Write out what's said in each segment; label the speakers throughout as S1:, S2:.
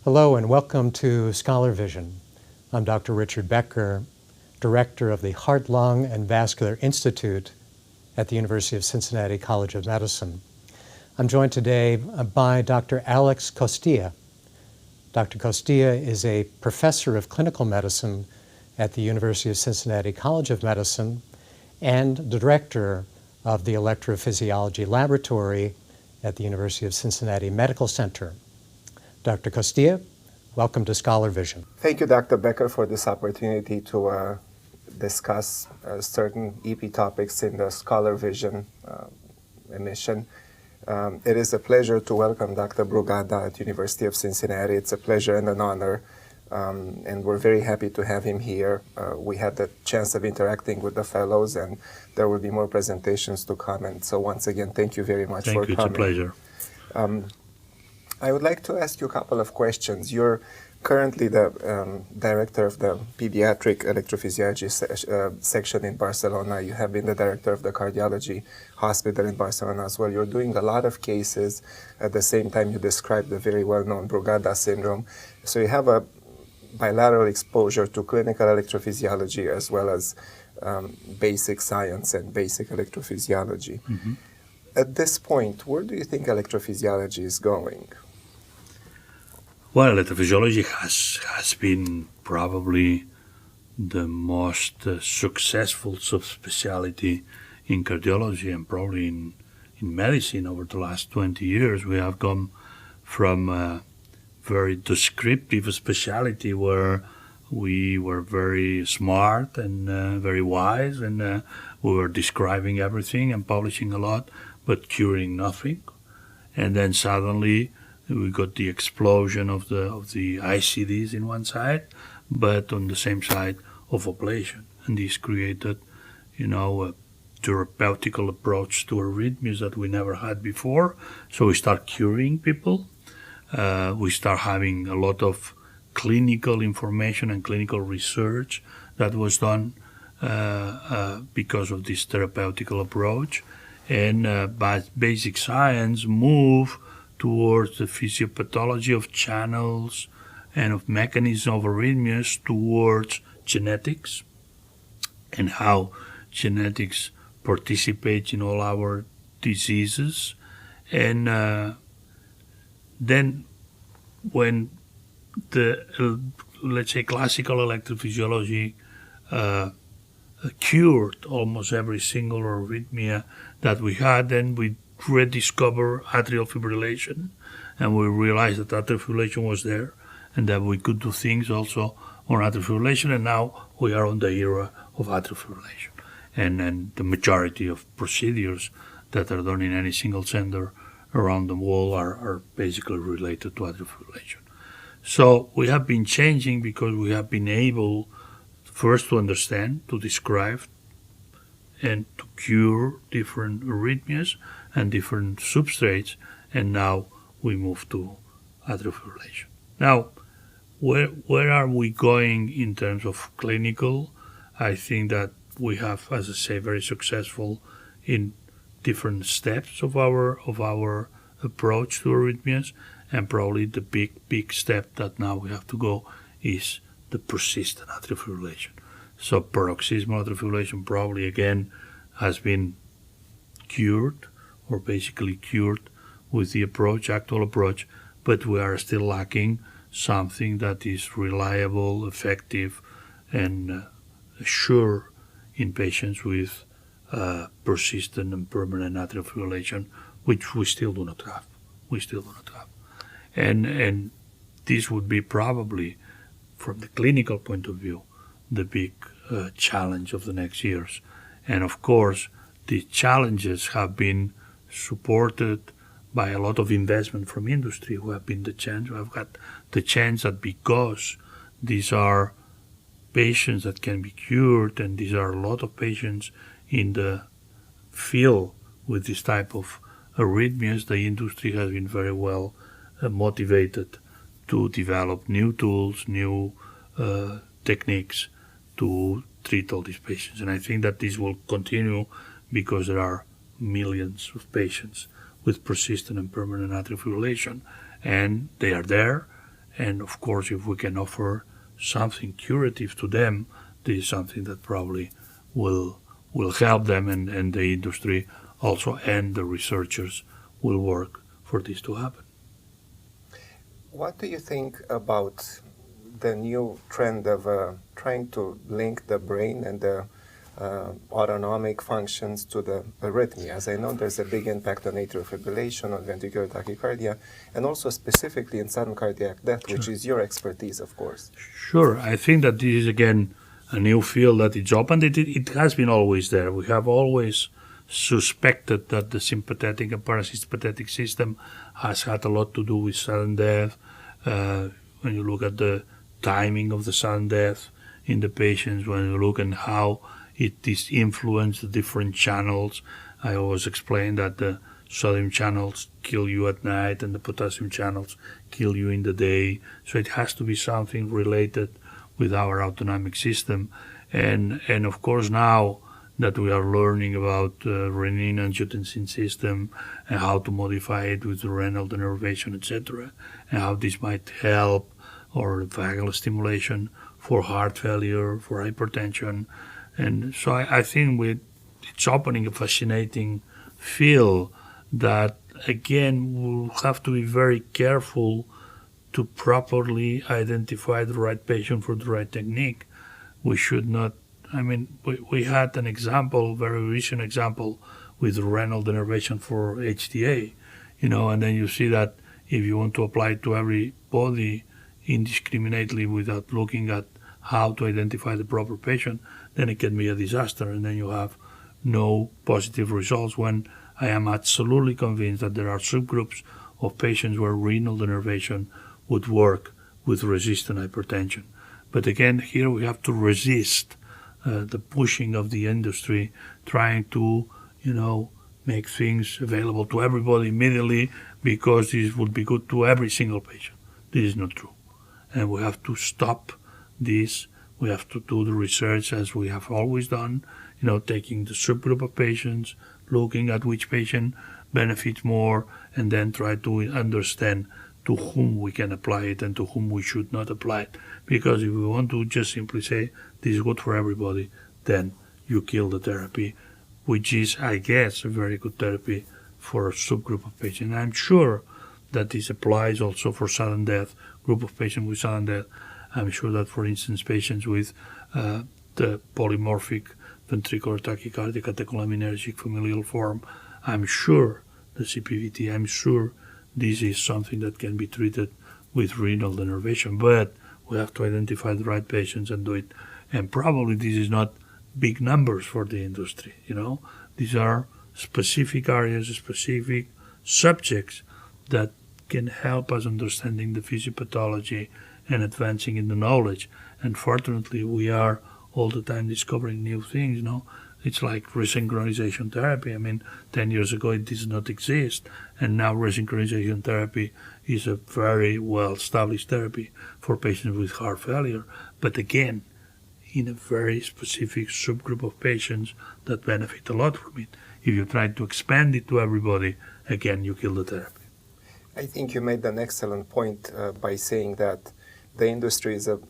S1: Hello and welcome to Scholarvision. I'm Dr. Richard Becker, Director of the Heart, Lung, and Vascular Institute at the University of Cincinnati College of Medicine. I'm joined today by Dr. Alex Costeau. Dr. Costeau is a professor of clinical medicine at the University of Cincinnati College of Medicine and the director of the electrophysiology laboratory at the University of Cincinnati Medical Center. Dr. Costeau, welcome to Scholarvision.
S2: Thank you, Dr. Becker, for this opportunity to discuss certain EP topics in the Scholarvision emission. It is a pleasure to welcome Dr. Brugada at University of Cincinnati. It's a pleasure and an honor, and we're very happy to have him here. We had the chance of interacting with the fellows, and there will be more presentations to come. And so once again, thank you very much for coming.
S3: Thank you, it's a pleasure.
S2: I would like to ask you a couple of questions. You're currently the director of the pediatric electrophysiology section in Barcelona. You have been the director of the cardiology hospital in Barcelona as well. You're doing a lot of cases. At the same time, you described the very well-known Brugada syndrome. So you have a bilateral exposure to clinical electrophysiology as well as basic science and basic electrophysiology. Mm-hmm. At this point, where do you think electrophysiology is going?
S3: Well, electrophysiology has been probably the most successful subspecialty in cardiology and probably in medicine over the last 20 years. We have come from a very descriptive specialty where we were very smart and very wise, and we were describing everything and publishing a lot, but curing nothing. And then suddenly we got the explosion of the ICDs in one side, but on the same side of ablation. And this created, a therapeutical approach to arrhythmias that we never had before. So we start curing people. We start having a lot of clinical information and clinical research that was done because of this therapeutical approach. And basic science move towards the physiopathology of channels and of mechanism of arrhythmias towards genetics and how genetics participates in all our diseases. And then when the, let's say, classical electrophysiology cured almost every single arrhythmia that we had, then we rediscover atrial fibrillation, and we realized that atrial fibrillation was there and that we could do things also on atrial fibrillation, and now we are on the era of atrial fibrillation. And the majority of procedures that are done in any single center around the world are basically related to atrial fibrillation. So we have been changing because we have been able first to understand, to describe, and to cure different arrhythmias and different substrates, and now we move to atrial fibrillation. Now, where are we going in terms of clinical? I think that we have, as I say, very successful in different steps of our approach to arrhythmias, and probably the big step that now we have to go is the persistent atrial fibrillation. So paroxysmal atrial fibrillation probably again has been cured, or basically cured with the actual approach, but we are still lacking something that is reliable, effective, and sure in patients with persistent and permanent atrial fibrillation, which we still do not have. And this would be probably, from the clinical point of view, the big challenge of the next years. And of course, the challenges have been supported by a lot of investment from industry who have got the chance that because these are patients that can be cured, and these are a lot of patients in the field with this type of arrhythmias, the industry has been very well motivated to develop new tools, new techniques to treat all these patients. And I think that this will continue because there are millions of patients with persistent and permanent atrial fibrillation, and they are there, And of course, if we can offer something curative to them, this is something that probably will help them, and the industry also, and the researchers will work for this to happen.
S2: What do you think about the new trend of trying to link the brain and the autonomic functions to the arrhythmia? As I know, there's a big impact on atrial fibrillation, on ventricular tachycardia, and also specifically in sudden cardiac death,
S3: Sure.
S2: which is your expertise, of course.
S3: Sure, I think that this is again a new field that it's opened. It has been always there. We have always suspected that the sympathetic and parasympathetic system has had a lot to do with sudden death. When you look at the timing of the sudden death in the patients, when you look at how it is influenced the different channels. I always explain that the sodium channels kill you at night and the potassium channels kill you in the day. So it has to be something related with our autonomic system. And of course now that we are learning about the renin-angiotensin system and how to modify it with the renal denervation, etc., and how this might help, or vagal stimulation for heart failure, for hypertension. And so I think it's opening a fascinating field that, again, we'll have to be very careful to properly identify the right patient for the right technique. We should not, we had an example, very recent example, with renal denervation for HTA, and then you see that if you want to apply it to everybody indiscriminately without looking at how to identify the proper patient, then it can be a disaster, and then you have no positive results, when I am absolutely convinced that there are subgroups of patients where renal denervation would work with resistant hypertension. But again, here we have to resist the pushing of the industry, trying to, make things available to everybody immediately because this would be good to every single patient. This is not true. And we have to stop this. We have to do the research as we have always done, taking the subgroup of patients, looking at which patient benefits more, and then try to understand to whom we can apply it and to whom we should not apply it. Because if we want to just simply say this is good for everybody, then you kill the therapy, which is, I guess, a very good therapy for a subgroup of patients. And I'm sure that this applies also for sudden death, group of patients with sudden death. I'm sure that, for instance, patients with the polymorphic ventricular tachycardia catecholaminergic familial form, I'm sure the CPVT, I'm sure this is something that can be treated with renal denervation. But we have to identify the right patients and do it. And probably this is not big numbers for the industry, These are specific areas, specific subjects that can help us understanding the physiopathology and advancing in the knowledge. And fortunately, we are all the time discovering new things, It's like resynchronization therapy. 10 years ago it did not exist, and now resynchronization therapy is a very well-established therapy for patients with heart failure. But again, in a very specific subgroup of patients that benefit a lot from it. If you try to expand it to everybody, again, you kill the therapy.
S2: I think you made an excellent point by saying that the industry is an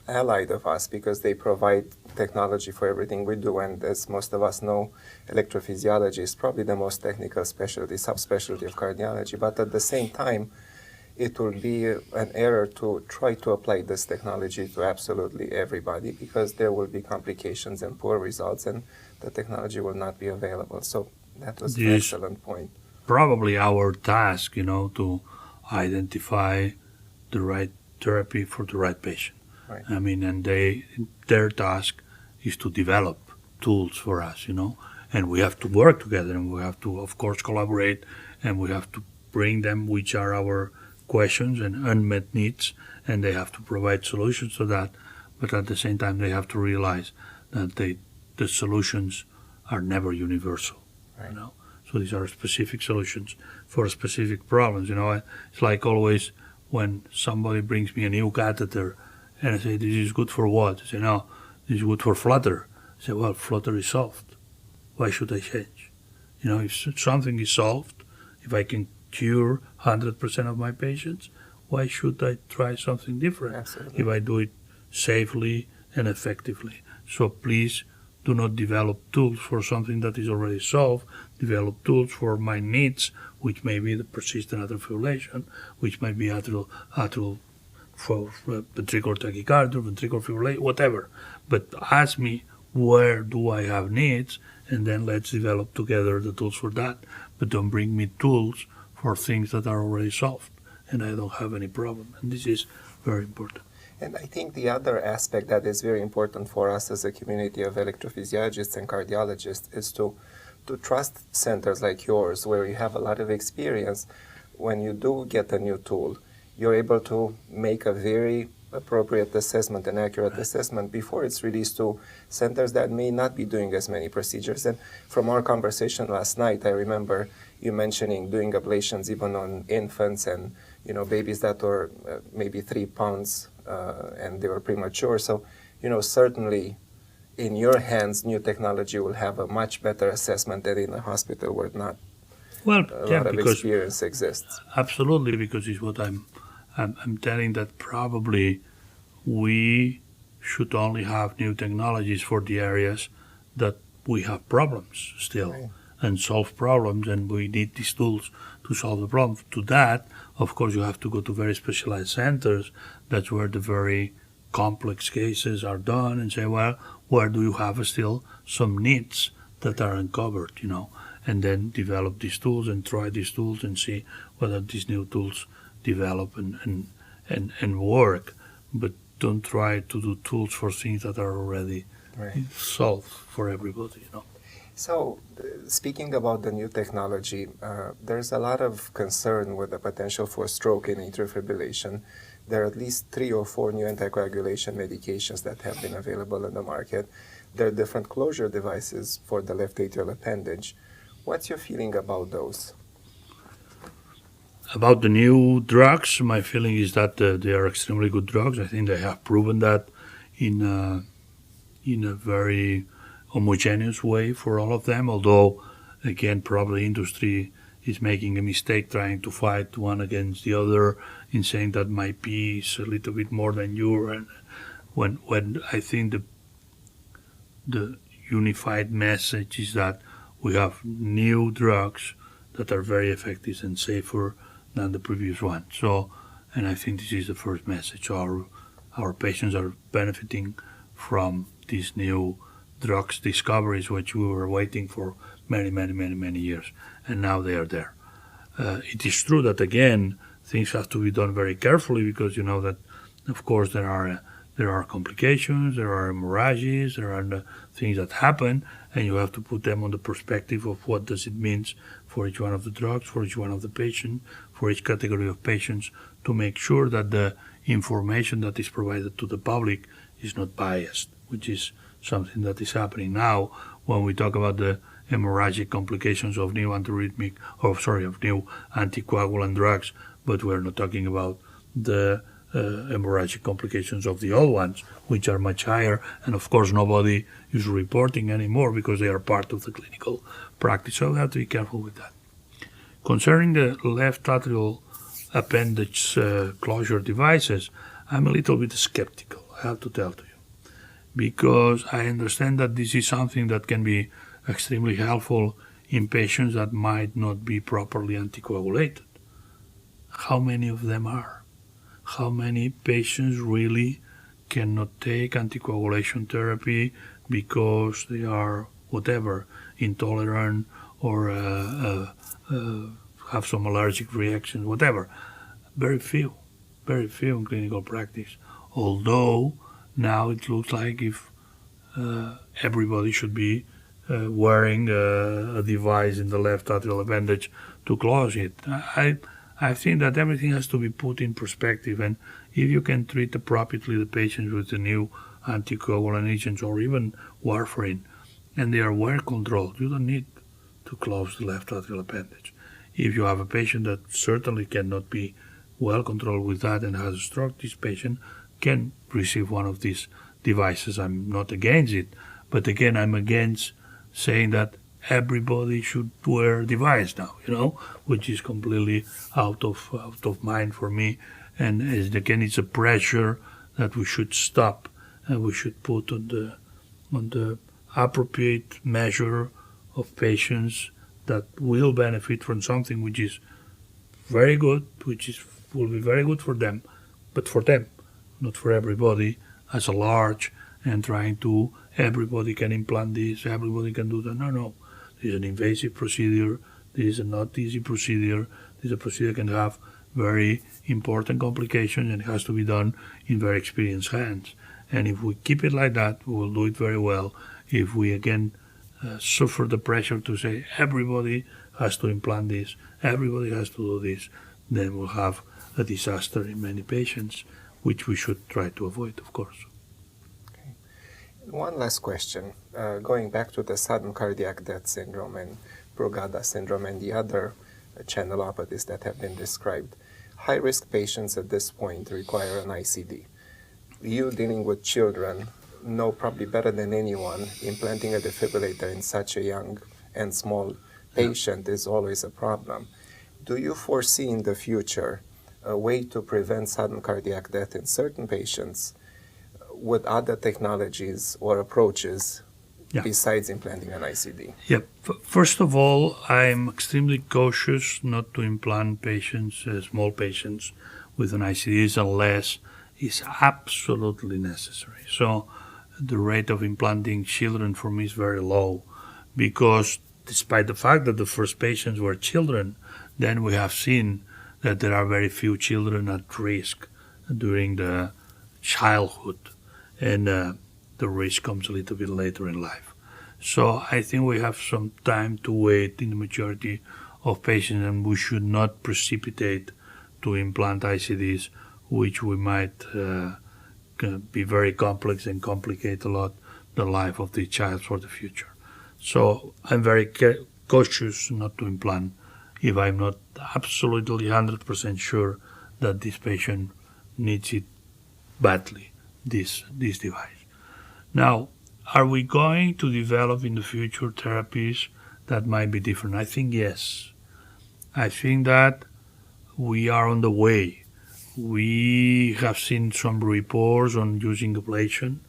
S2: ally of us because they provide technology for everything we do. And as most of us know, electrophysiology is probably the most technical specialty, subspecialty of cardiology. But at the same time, it will be an error to try to apply this technology to absolutely everybody because there will be complications and poor results, and the technology will not be available. So that was an excellent point.
S3: Probably our task, to identify the right therapy for the right patient.
S2: Right.
S3: And their task is to develop tools for us, and we have to work together, and we have to, of course, collaborate, and we have to bring them which are our questions and unmet needs, and they have to provide solutions to that. But at the same time, they have to realize that the solutions are never universal.
S2: Right.
S3: So these are specific solutions for specific problems. It's like always when somebody brings me a new catheter and I say, this is good for what? They say, no, this is good for flutter. I say, well, flutter is solved. Why should I change? If something is solved, if I can cure 100% of my patients, why should I try something different
S2: Absolutely.
S3: if I do it safely and effectively? So please do not develop tools for something that is already solved. Develop tools for my needs, which may be the persistent atrial fibrillation, which might be atrial for ventricular tachycardia, ventricular fibrillation, whatever. But ask me, where do I have needs, and then let's develop together the tools for that. But don't bring me tools for things that are already solved, and I don't have any problem. And this is very important.
S2: And I think the other aspect that is very important for us as a community of electrophysiologists and cardiologists is to trust centers like yours, where you have a lot of experience. When you do get a new tool, you're able to make a very appropriate assessment and accurate assessment before it's released to centers that may not be doing as many procedures. And from our conversation last night, I remember you mentioning doing ablations even on infants and babies that were maybe 3 pounds and they were premature. So certainly in your hands, new technology will have a much better assessment than in a hospital where not a lot of experience exists.
S3: Absolutely, because it's what I'm telling, that probably we should only have new technologies for the areas that we have problems still, right, and solve problems, and we need these tools to solve the problem. To that, of course, you have to go to very specialized centers. That's where the very complex cases are done, and say, well, where do you have still some needs that are uncovered, and then develop these tools and try these tools and see whether these new tools develop and work. But don't try to do tools for things that are already solved for everybody,
S2: So, speaking about the new technology, there's a lot of concern with the potential for stroke in atrial fibrillation. There are at least 3 or 4 new anticoagulation medications that have been available in the market. There are different closure devices for the left atrial appendage. What's your feeling about those?
S3: About the new drugs, my feeling is that they are extremely good drugs. I think they have proven that in a very homogeneous way for all of them, although, again, probably industry is making a mistake trying to fight one against the other in saying that my P is a little bit more than your, and when I think the unified message is that we have new drugs that are very effective and safer than the previous one. So, and I think this is the first message. Our patients are benefiting from these new drugs discoveries, which we were waiting for many years, and now they are there. It is true that, again, things have to be done very carefully, because you know that, of course, there are complications, there are hemorrhages, there are things that happen, and you have to put them on the perspective of what does it mean for each one of the drugs, for each one of the patients, for each category of patients, to make sure that the information that is provided to the public is not biased, which is something that is happening now when we talk about the hemorrhagic complications of new of new anticoagulant drugs, but we're not talking about the hemorrhagic complications of the old ones, which are much higher, and of course nobody is reporting anymore because they are part of the clinical practice. So we have to be careful with that. Concerning the left atrial appendage closure devices, I'm a little bit skeptical, I have to tell to you, because I understand that this is something that can be extremely helpful in patients that might not be properly anticoagulated. How many of them are? How many patients really cannot take anticoagulation therapy because they are whatever, intolerant or have some allergic reactions, whatever? Very few in clinical practice. Although now it looks like if everybody should be wearing a device in the left atrial appendage to close it. I think that everything has to be put in perspective, and if you can treat appropriately the patients with the new anticoagulant agents or even warfarin, and they are well controlled, you don't need to close the left atrial appendage. If you have a patient that certainly cannot be well controlled with that and has a stroke, this patient can receive one of these devices. I'm not against it, but again, I'm against saying that everybody should wear a device now, which is completely out of mind for me, And again, it's a pressure that we should stop and we should put on the appropriate measure of patients that will benefit from something which is very good, will be very good for them, but for them, not for everybody as a large, and trying to, everybody can implant this, everybody can do that. No. This is an invasive procedure. This is a not easy procedure. This is a procedure that can have very important complications, and it has to be done in very experienced hands. And if we keep it like that, we will do it very well. If we, again, suffer the pressure to say everybody has to implant this, everybody has to do this, then we'll have a disaster in many patients, which we should try to avoid, of course.
S2: Okay. One last question. Going back to the sudden cardiac death syndrome and Brugada syndrome and the other channelopathies that have been described, high-risk patients at this point require an ICD. You, dealing with children, know probably better than anyone implanting a defibrillator in such a young and small patient is always a problem. Do you foresee in the future a way to prevent sudden cardiac death in certain patients with other technologies or approaches besides implanting an ICD?
S3: Yep. First of all, I'm extremely cautious not to implant patients, small patients, with an ICD unless it's absolutely necessary. So the rate of implanting children for me is very low, because despite the fact that the first patients were children, then we have seen that there are very few children at risk during the childhood, and the risk comes a little bit later in life. So I think we have some time to wait in the majority of patients, and we should not precipitate to implant ICDs, which we might be very complex and complicate a lot the life of the child for the future. So I'm very cautious not to implant if I'm not absolutely 100% sure that this patient needs it badly, this device. Now, are we going to develop in the future therapies that might be different? I think yes. I think that we are on the way. We have seen some reports on using ablation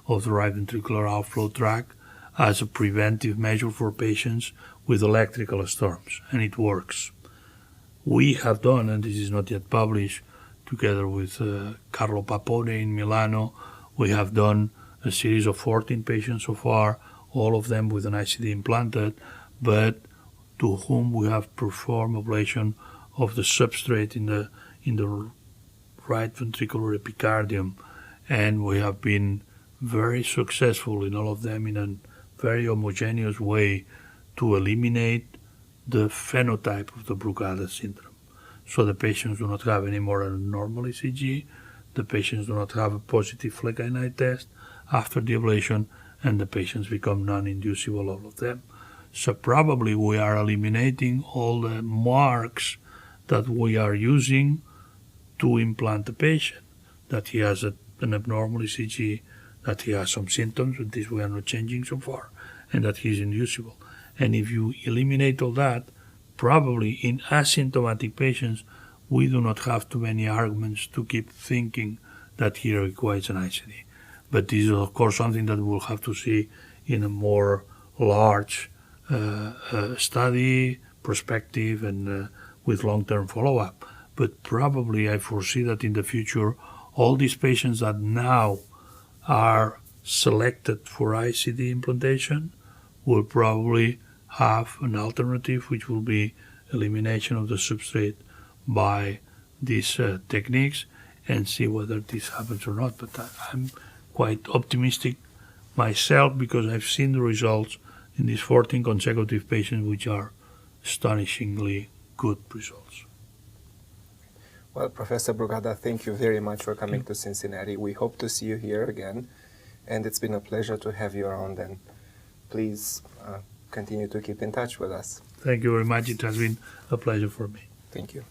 S3: of the right ventricular outflow tract as a preventive measure for patients with electrical storms, and it works. We have done, and this is not yet published, together with Carlo Papone in Milano, we have done a series of 14 patients so far, all of them with an ICD implanted, but to whom we have performed ablation of the substrate in the right ventricular epicardium, and we have been very successful in all of them in a very homogeneous way to eliminate the phenotype of the Brugada syndrome. So the patients do not have any more a normal ECG, the patients do not have a positive Flecainite test after the ablation, and the patients become non-inducible, all of them. So probably we are eliminating all the marks that we are using to implant the patient, that he has an abnormal ECG, that he has some symptoms, but this we are not changing so far, and that he's inducible. And if you eliminate all that, probably in asymptomatic patients, we do not have too many arguments to keep thinking that he requires an ICD. But this is, of course, something that we'll have to see in a more large study, perspective, and with long-term follow-up. But probably I foresee that in the future, all these patients that now are selected for ICD implantation will probably have an alternative, which will be elimination of the substrate by these techniques, and see whether this happens or not. But I'm quite optimistic myself, because I've seen the results in these 14 consecutive patients, which are astonishingly good results.
S2: Well, Professor Brugada, thank you very much for coming to Cincinnati. We hope to see you here again, and it's been a pleasure to have you around, and please continue to keep in touch with us.
S3: Thank you very much. It has been a pleasure for me.
S2: Thank you.